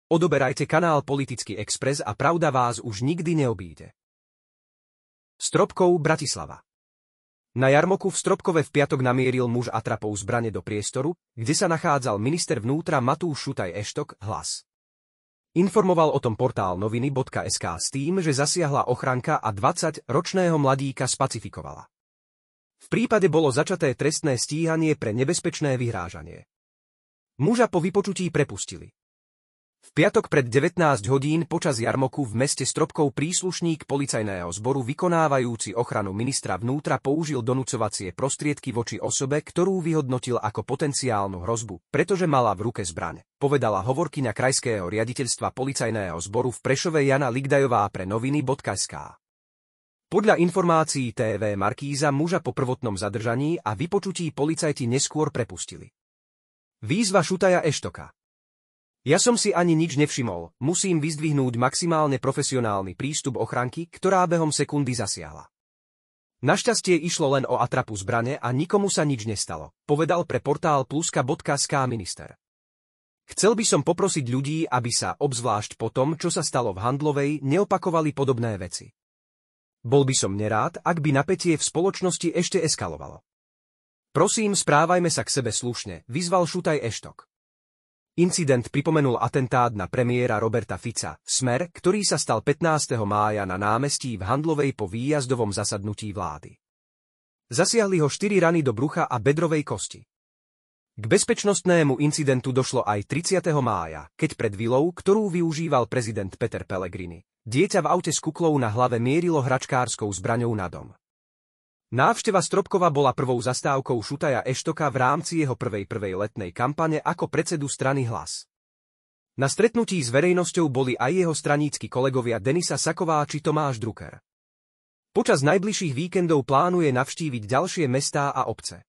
Odoberajte kanál Politický Express a pravda vás už nikdy neobíde. Stropkov, Bratislava. Na jarmoku v Stropkove v piatok namieril muž atrapou zbrane do priestoru, kde sa nachádzal minister vnútra Matúš Šutaj Eštok, Hlas. Informoval o tom portál noviny.sk s tým, že zasiahla ochranka a 20-ročného mladíka spacifikovala. V prípade bolo začaté trestné stíhanie pre nebezpečné vyhrážanie. Muža po vypočutí prepustili. V piatok pred 19 hodín počas jarmoku v meste Stropkov príslušník policajného zboru vykonávajúci ochranu ministra vnútra použil donúcovacie prostriedky voči osobe, ktorú vyhodnotil ako potenciálnu hrozbu, pretože mala v ruke zbraň, povedala hovorkyňa krajského riaditeľstva policajného zboru v Prešove Jana Ligdajová pre noviny.sk. Podľa informácií TV Markíza muža po prvotnom zadržaní a vypočutí policajti neskôr prepustili. Výzva Šutaja Eštoka. Ja som si ani nič nevšimol, musím vyzdvihnúť maximálne profesionálny prístup ochranky, ktorá behom sekundy zasiahla. Našťastie išlo len o atrapu zbrane a nikomu sa nič nestalo, povedal pre portál pluska.sk minister. Chcel by som poprosiť ľudí, aby sa, obzvlášť po tom, čo sa stalo v Handlovej, neopakovali podobné veci. Bol by som nerád, ak by napätie v spoločnosti ešte eskalovalo. Prosím, správajme sa k sebe slušne, vyzval Šutaj Eštok. Incident pripomenul atentát na premiéra Roberta Fica, Smer, ktorý sa stal 15. mája na námestí v Handlovej po výjazdovom zasadnutí vlády. Zasiahli ho 4 rany do brucha a bedrovej kosti. K bezpečnostnému incidentu došlo aj 30. mája, keď pred vilou, ktorú využíval prezident Peter Pellegrini, dieťa v aute s kuklou na hlave mierilo hračkárskou zbraňou na dom. Návšteva Stropkova bola prvou zastávkou Šutaja Eštoka v rámci jeho prvej letnej kampane ako predsedu strany Hlas. Na stretnutí s verejnosťou boli aj jeho stranícki kolegovia Denisa Saková či Tomáš Drucker. Počas najbližších víkendov plánuje navštíviť ďalšie mestá a obce.